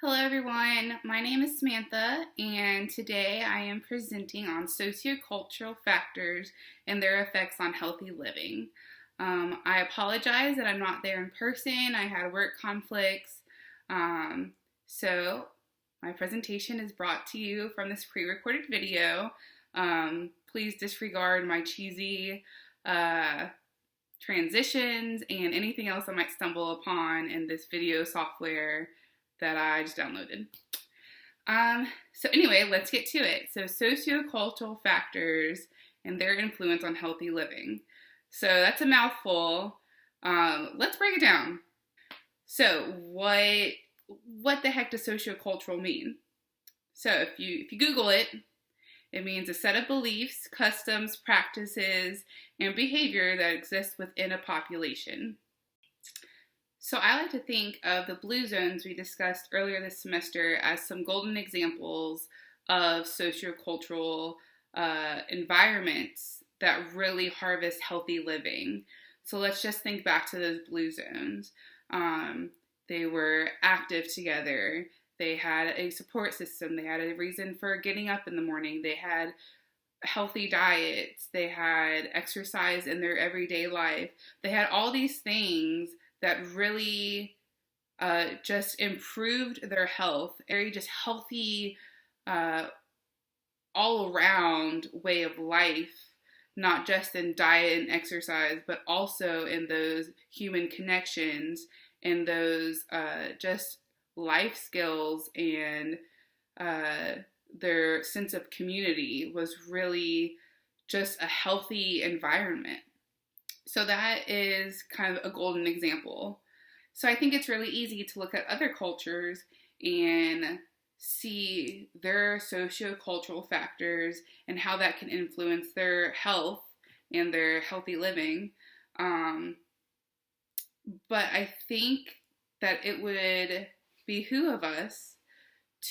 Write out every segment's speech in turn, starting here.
Hello everyone, my name is Samantha and today I am presenting on sociocultural factors and their effects on healthy living. I apologize that I'm not there in person. I had work conflicts. So my presentation is brought to you from this pre-recorded video. Please disregard my cheesy transitions and anything else I might stumble upon in this video software that I just downloaded. So anyway, let's get to it. So sociocultural factors and their influence on healthy living. So that's a mouthful. Let's break it down. So what the heck does sociocultural mean? So if you Google it, it means a set of beliefs, customs, practices, and behavior that exists within a population. So I like to think of the blue zones we discussed earlier this semester as some golden examples of sociocultural environments that really harvest healthy living. So let's just think back to those blue zones. They were active together. They had a support system. They had a reason for getting up in the morning. They had healthy diets. They had exercise in their everyday life. They had all these things that really just improved their health. Very just healthy, all-around way of life, not just in diet and exercise, but also in those human connections and those just life skills, and their sense of community was really just a healthy environment. So that is kind of a golden example. So I think it's really easy to look at other cultures and see their sociocultural factors and how that can influence their health and their healthy living. But I think that it would behoove us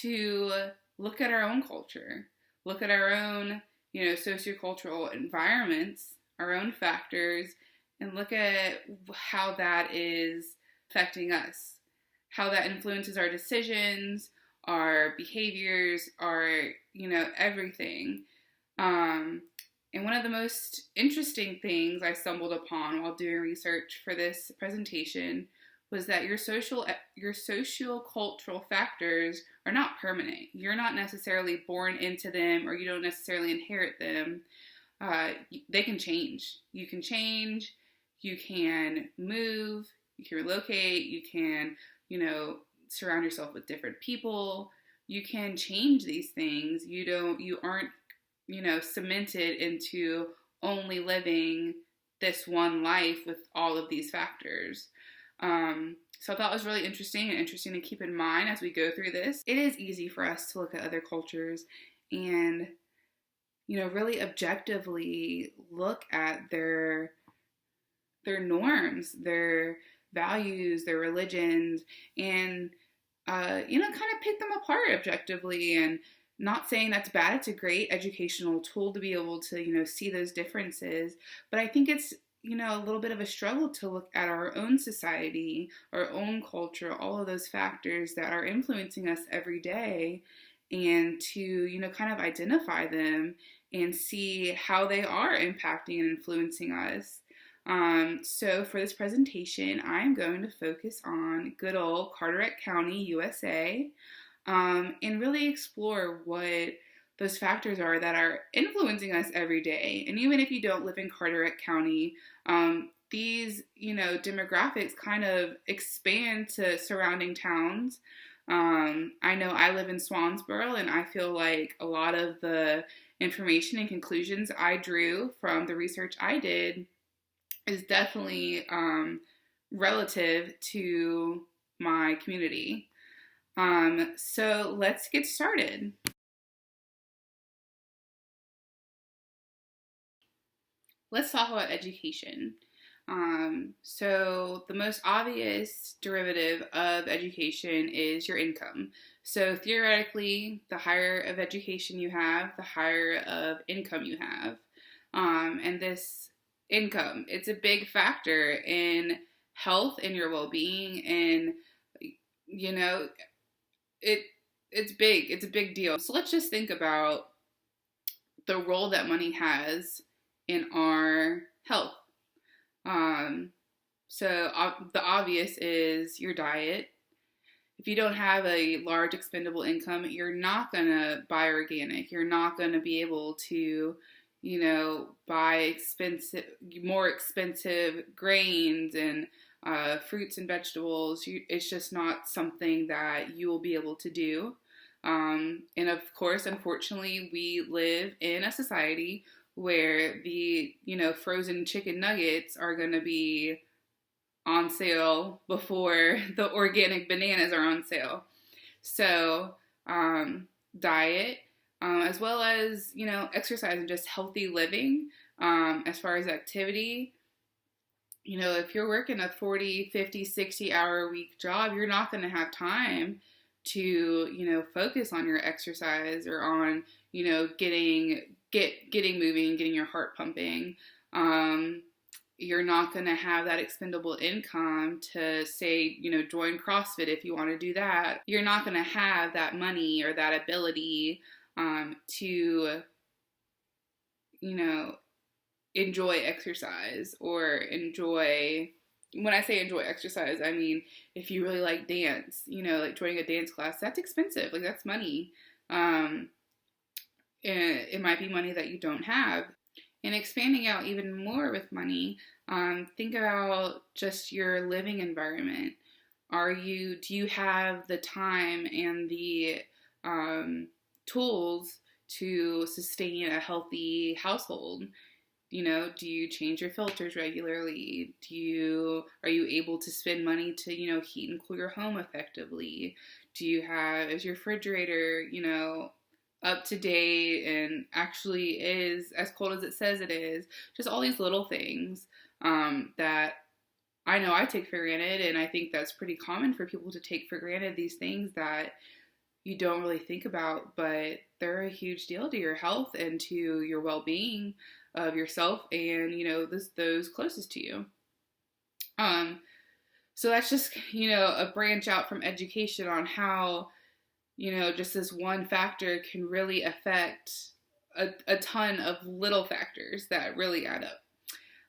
to look at our own culture, look at our own, sociocultural environments, our own factors, and look at how that is affecting us, how that influences our decisions, our behaviors, our, everything. And one of the most interesting things I stumbled upon while doing research for this presentation was that your sociocultural factors are not permanent. You're not necessarily born into them, or you don't necessarily inherit them. They can change. You can change. You can move. You can relocate. You can, surround yourself with different people. You can change these things. You aren't, cemented into only living this one life with all of these factors. So I thought it was really interesting to keep in mind as we go through this. It is easy for us to look at other cultures and, really objectively look at their norms, their values, their religions, and, kind of pick them apart objectively. And not saying that's bad. It's a great educational tool to be able to, see those differences. But I think it's, a little bit of a struggle to look at our own society, our own culture, all of those factors that are influencing us every day, and to, kind of identify them and see how they are impacting and influencing us. So for this presentation, I'm going to focus on good old Carteret County, USA, and really explore what those factors are that are influencing us every day. And even if you don't live in Carteret County, these, demographics kind of expand to surrounding towns. I know I live in Swansboro, and I feel like a lot of the information and conclusions I drew from the research I did is definitely relative to my community. So let's get started. Let's talk about education. So the most obvious derivative of education is your income. So theoretically, the higher of education you have, the higher of income you have. And this income, it's a big factor in health and your well-being, and it it's big. It's a big deal. So let's just think about the role that money has in our health. Um, the obvious is your diet. If you don't have a large expendable income, you're not going to buy organic. You're not going to be able to, buy more expensive grains and fruits and vegetables. It's just not something that you will be able to do. And of course, unfortunately, we live in a society where the, frozen chicken nuggets are going to be on sale before the organic bananas are on sale. So, diet, as well as, exercise and just healthy living, as far as activity. If you're working a 40, 50, 60-hour a week job, you're not going to have time to, focus on your exercise or on, getting moving, getting your heart pumping. You're not going to have that expendable income to say, join CrossFit if you want to do that. You're not going to have that money or that ability to, enjoy exercise or enjoy, when I say enjoy exercise, I mean, if you really like dance, like joining a dance class, that's expensive. Like that's money. And it might be money that you don't have. And expanding out even more with money, think about just your living environment. Do you have the time and the tools to sustain a healthy household? Do you change your filters regularly? Are you able to spend money to, heat and cool your home effectively? Is your refrigerator, up to date and actually is as cold as it says it is? Just all these little things that I know I take for granted, and I think that's pretty common for people to take for granted, these things that you don't really think about, but they're a huge deal to your health and to your well-being of yourself and, those closest to you. So that's just, a branch out from education on how, just this one factor can really affect a ton of little factors that really add up.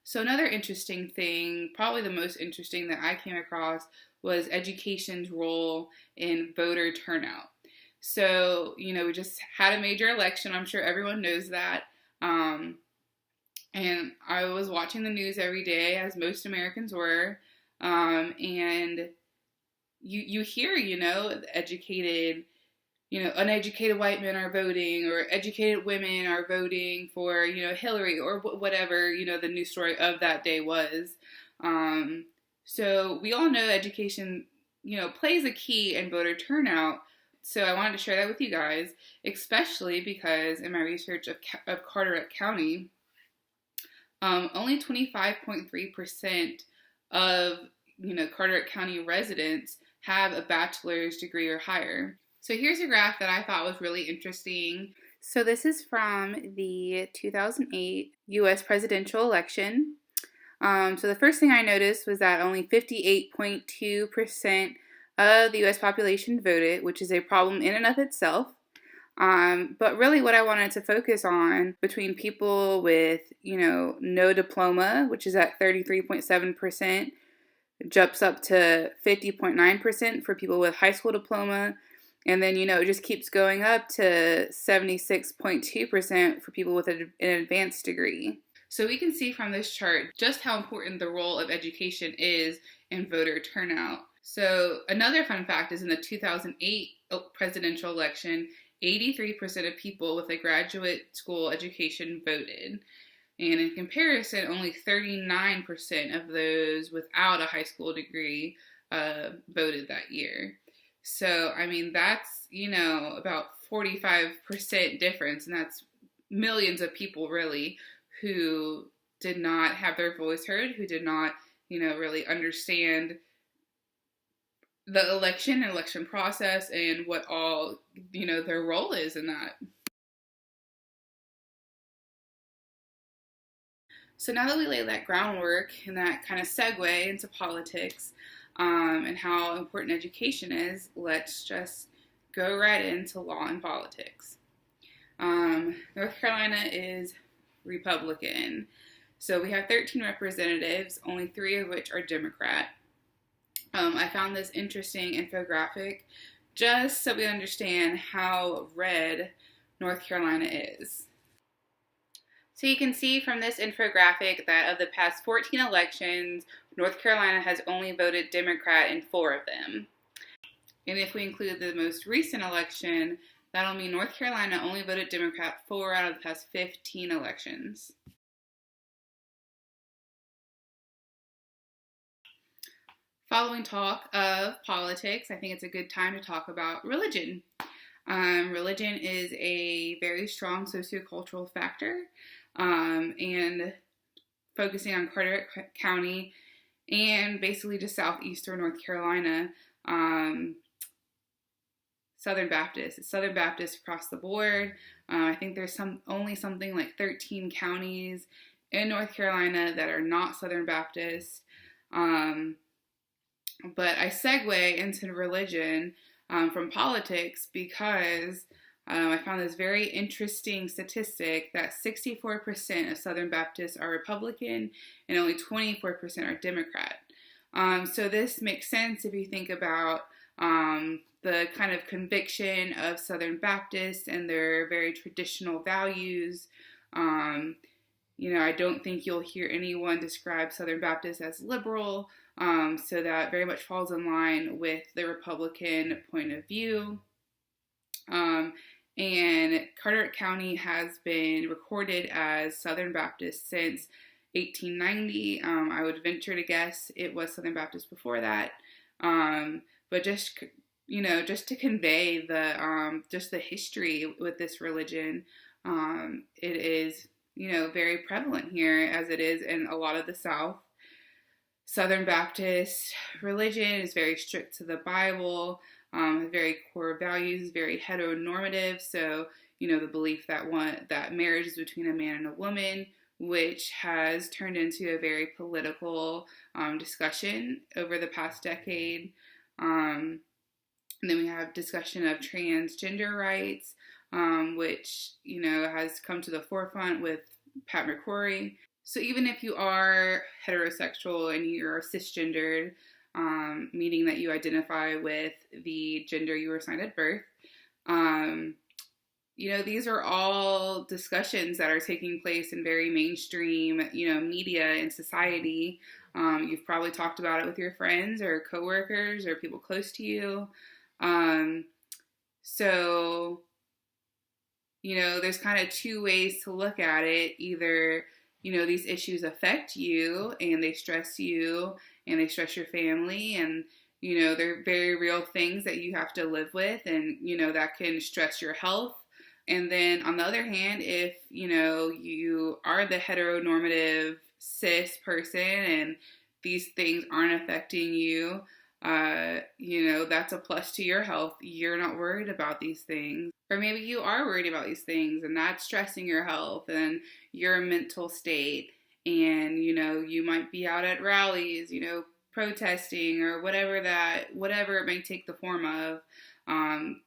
So another interesting thing, probably the most interesting that I came across, was education's role in voter turnout. So, we just had a major election. I'm sure everyone knows that. And I was watching the news every day, as most Americans were. And you hear, educated, uneducated white men are voting, or educated women are voting for, Hillary, or whatever, the news story of that day was. So we all know education, plays a key in voter turnout. So I wanted to share that with you guys, especially because in my research of Carteret County, only 25.3% of, Carteret County residents have a bachelor's degree or higher. So here's a graph that I thought was really interesting. So this is from the 2008 U.S. presidential election. So the first thing I noticed was that only 58.2% of the U.S. population voted, which is a problem in and of itself. But really what I wanted to focus on between people with, no diploma, which is at 33.7%, jumps up to 50.9% for people with high school diploma. And then, it just keeps going up to 76.2% for people with an advanced degree. So we can see from this chart just how important the role of education is in voter turnout. So another fun fact is in the 2008 presidential election, 83% of people with a graduate school education voted. And in comparison, only 39% of those without a high school degree voted that year. So, that's, about 45% difference, and that's millions of people, really, who did not have their voice heard, who did not, really understand the election and election process and what all, their role is in that. So now that we lay that groundwork and that kind of segue into politics and how important education is, let's just go right into law and politics. North Carolina is Republican. So we have 13 representatives, only 3 of which are Democrat. I found this interesting infographic just so we understand how red North Carolina is. So you can see from this infographic that of the past 14 elections, North Carolina has only voted Democrat in 4 of them. And if we include the most recent election, that'll mean North Carolina only voted Democrat 4 out of the past 15 elections. Following talk of politics, I think it's a good time to talk about religion. Religion is a very strong sociocultural factor, and focusing on Carteret County and basically just southeastern North Carolina, Southern Baptist. It's Southern Baptist across the board. I think there's only something like 13 counties in North Carolina that are not Southern Baptist. But I segue into religion from politics because I found this very interesting statistic that 64% of Southern Baptists are Republican and only 24% are Democrat. So this makes sense if you think about the kind of conviction of Southern Baptists and their very traditional values. I don't think you'll hear anyone describe Southern Baptists as liberal, so that very much falls in line with the Republican point of view. And Carteret County has been recorded as Southern Baptist since 1890. I would venture to guess it was Southern Baptist before that. But just to convey the history with this religion, it is, very prevalent here as it is in a lot of the South. Southern Baptist religion is very strict to the Bible, very core values, very heteronormative. So, the belief that marriage is between a man and a woman, which has turned into a very political discussion over the past decade. And then we have discussion of transgender rights, which, has come to the forefront with Pat McCrory. So even if you are heterosexual and you're cisgendered, meaning that you identify with the gender you were assigned at birth, these are all discussions that are taking place in very mainstream, media and society. You've probably talked about it with your friends or coworkers or people close to you. So, there's kind of 2 ways to look at it. Either, these issues affect you and they stress you and they stress your family, and, they're very real things that you have to live with, and, that can stress your health. And then on the other hand, if, you are the heteronormative cis person and these things aren't affecting you, that's a plus to your health. You're not worried about these things. Or maybe you are worried about these things and that's stressing your health and your mental state. And, you might be out at rallies, protesting or whatever it may take the form of.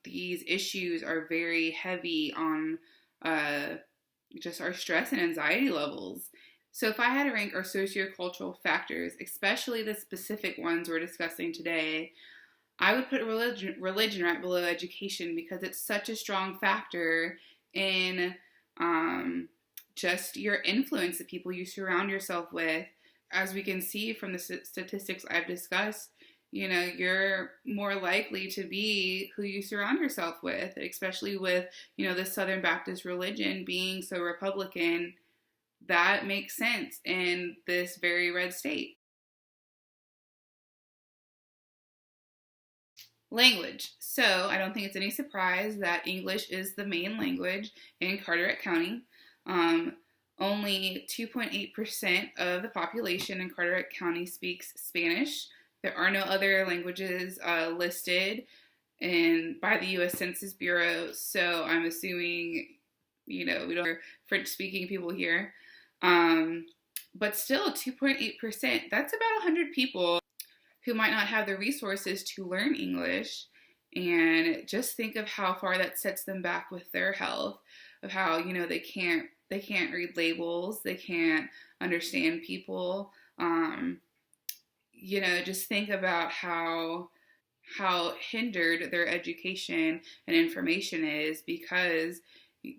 These issues are very heavy on just our stress and anxiety levels. So if I had to rank our sociocultural factors, especially the specific ones we're discussing today, I would put religion right below education because it's such a strong factor in just your influence, the people you surround yourself with. As we can see from the statistics I've discussed, you're more likely to be who you surround yourself with, especially with, the Southern Baptist religion being so Republican. That makes sense in this very red state. Language. So I don't think it's any surprise that English is the main language in Carteret County. Only 2.8% of the population in Carteret County speaks Spanish. There are no other languages listed by the U.S. Census Bureau, so I'm assuming, we don't have French-speaking people here. But still, 2.8%, that's about 100 people who might not have the resources to learn English. And just think of how far that sets them back with their health, of how, they can't read labels, they can't understand people. Just think about how hindered their education and information is because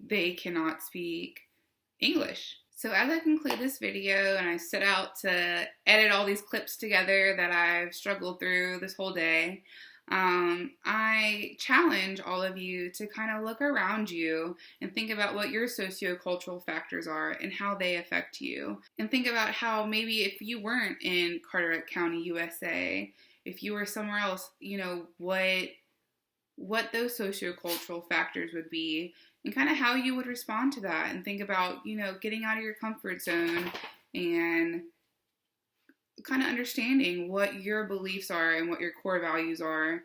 they cannot speak English. So as I conclude this video and I set out to edit all these clips together that I've struggled through this whole day, I challenge all of you to kind of look around you and think about what your sociocultural factors are and how they affect you. And think about how maybe if you weren't in Carteret County, USA, if you were somewhere else, what those sociocultural factors would be and kind of how you would respond to that, and think about, getting out of your comfort zone and kind of understanding what your beliefs are and what your core values are.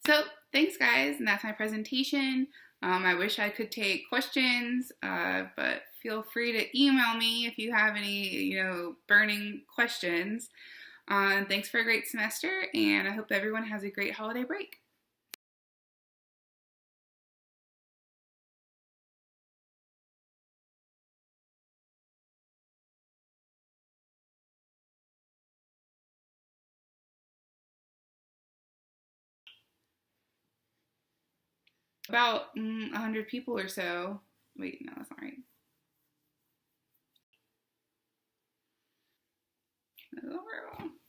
So thanks, guys, and that's my presentation. I wish I could take questions, but feel free to email me if you have any, burning questions. Thanks for a great semester, and I hope everyone has a great holiday break. About 100 people or so. Wait, no, that's not right. That's not very well.